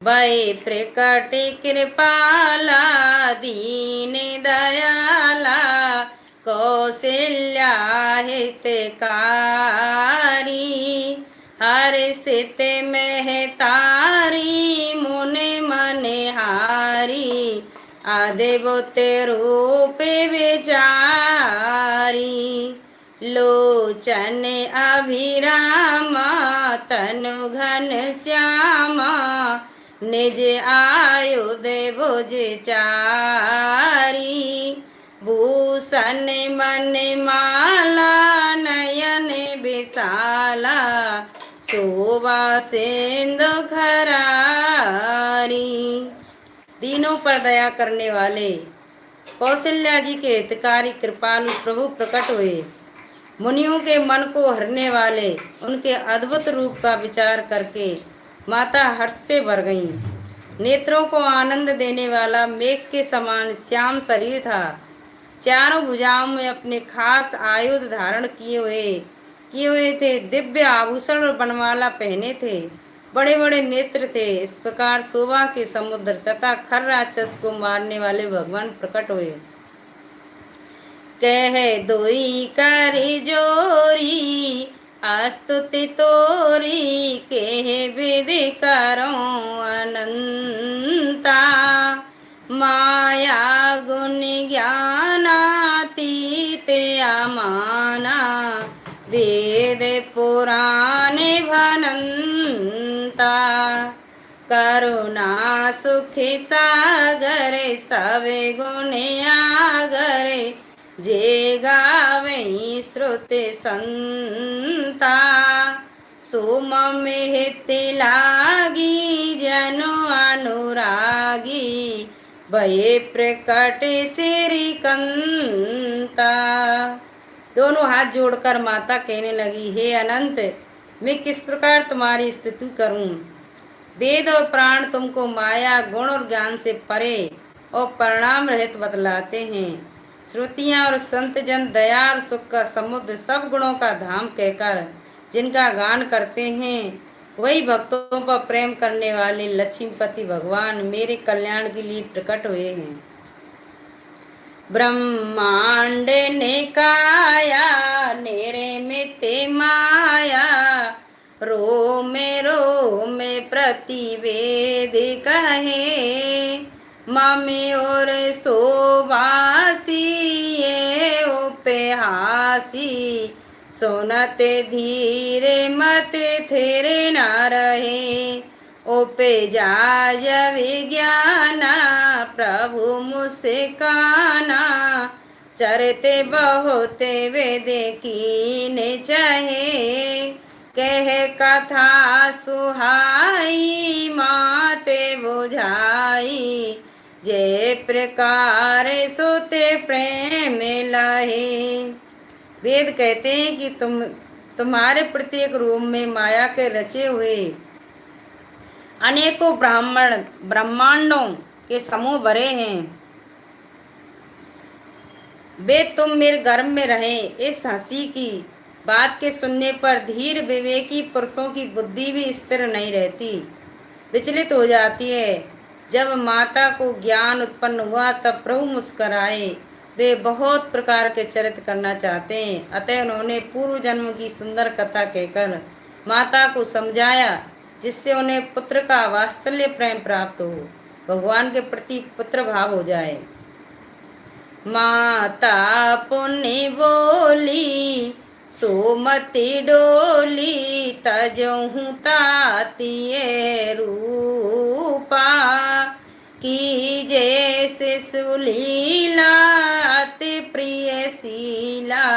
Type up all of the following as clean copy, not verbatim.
भय प्रकट कृपाला दीन दयाला कौशल्या हितकारी हर्षित महतारी मुनि मनहारी अद्भुत रूप विचारी लोचन अभिरामा तनु घन श्यामा निज आयुध भुज चारी भूषण मन माला नयन विशाला शोभा सिंधु खरारी। दीनों पर दया करने वाले कौशल्या जी के हितकारी कृपालु प्रभु प्रकट हुए। मुनियों के मन को हरने वाले उनके अद्भुत रूप का विचार करके माता हर्ष से भर गईं। नेत्रों को आनंद देने वाला मेघ के समान श्याम शरीर था। चारों भुजाओं में अपने खास आयुध धारण किए हुए थे। दिव्य आभूषण और बनमाला पहने थे। बड़े बड़े नेत्र थे। इस प्रकार शोभा के समुद्र तथा खर राक्षस को मारने वाले भगवान प्रकट हुए। कह दोई करी जोरी अस्तुति तोरी कह विधि करो अनंता माया गुण ज्ञानातीत अमाना वेद पुराण भनंता करुणा सुख सागर सब गुण आगर जे गावे श्रुति संता सोम हित लागी जनु अनुरागी भय प्रकट श्रीकंता। दोनों हाथ जोड़कर माता कहने लगी, हे अनंत, मैं किस प्रकार तुम्हारी स्तुति करूं। वेद और प्राण तुमको माया गुण और ज्ञान से परे और परिणाम रहित बतलाते हैं। श्रुतियाँ और संत जन दया और सुख का समुद्र सब गुणों का धाम कहकर जिनका गान करते हैं, वही भक्तों पर प्रेम करने वाले लक्ष्मीपति भगवान मेरे कल्याण के लिए प्रकट हुए हैं। ब्रह्मांड ने काया निर्मित माया रोमे रोमे प्रतिवेद कहे ममी और शोभासी ये उपहासी सोनते धीरे मत थेरे न रहे ओपे जाज विज्ञाना प्रभु मुस्काना चरते बहुते वेद कीन चाहे कह कथा सुहाई माते बुझाई जय प्रकार सोते प्रेम लहे। वेद कहते हैं कि तुम्हारे प्रत्येक रूप में माया के रचे हुए अनेकों ब्रह्मांडों के समूह भरे हैं। वे तुम मेरे गर्भ में रहे। इस हंसी की बात के सुनने पर धीर विवेकी पुरुषों की बुद्धि भी स्थिर नहीं रहती, विचलित हो जाती है। जब माता को ज्ञान उत्पन्न हुआ तब प्रभु मुस्कराए। वे बहुत प्रकार के चरित्र करना चाहते हैं, अतः उन्होंने पूर्व जन्म की सुंदर कथा कहकर माता को समझाया, जिससे उन्हें पुत्र का वात्सल्य प्रेम प्राप्त हो, भगवान के प्रति पुत्र भाव हो जाए। माता पुण्य बोली सोमति डोली तजहु तातिये रूपा की जैसे सुलीला अति प्रिय शीला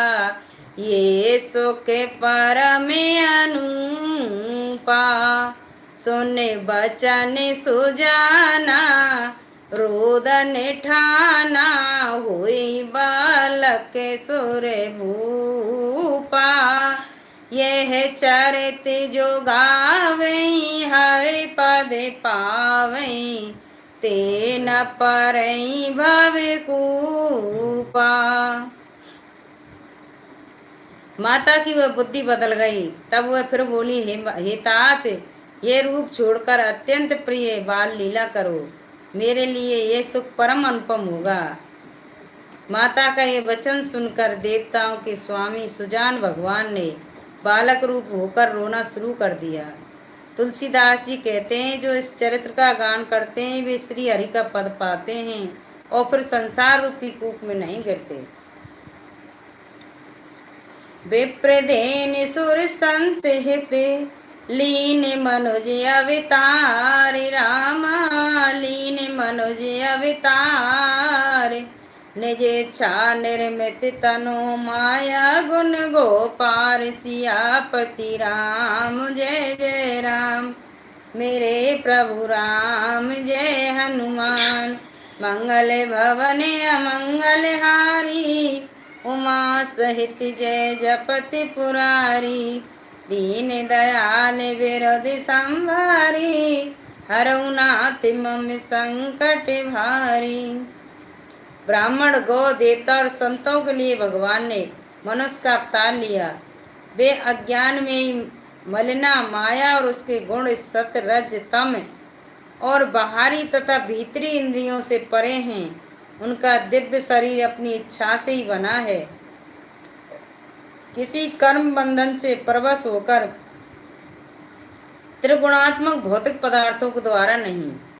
ये सुख परम अनुपा सुन बचन सुजाना रोदन ठाना हुई बालक सुर भूपा यह चरित जो गावे हर पद पावे ते न परई भव कूपा। माता की वह बुद्धि बदल गई। तब वह फिर बोली, हे तात, ये रूप छोड़कर अत्यंत प्रिय बाल लीला करो, मेरे लिए ये सुख परम अनुपम होगा। माता का ये वचन सुनकर देवताओं के स्वामी सुजान भगवान ने बालक रूप होकर रोना शुरू कर दिया। तुलसीदास जी कहते हैं, जो इस चरित्र का गान करते हैं वे श्री हरि का पद पाते हैं और फिर संसार रूपी कूप में नहीं गिरते। विप्रदेन सुर संत हित लीन मनुज अवतार रामा, लीन मनुज अवतार निज इच्छा निर्मित तनु माया गुण गोपार सियापति राम जय जय राम। मेरे प्रभु राम जय हनुमान, मंगल भवन अमंगल हारी, उमा सहित जय जपति पुरारी, दीन दयाल विरोध संभारी, हरऊ नाथ मम संकट भारी। ब्राह्मण, गौ, देवता और संतों के लिए भगवान ने मनुष्य का अवतार लिया। वे अज्ञान में मलिना माया और उसके गुण सत रज तम और बाहरी तथा भीतरी इंद्रियों से परे हैं। उनका दिव्य शरीर अपनी इच्छा से ही बना है, किसी कर्म बंधन से परवश होकर त्रिगुणात्मक भौतिक पदार्थों के द्वारा नहीं।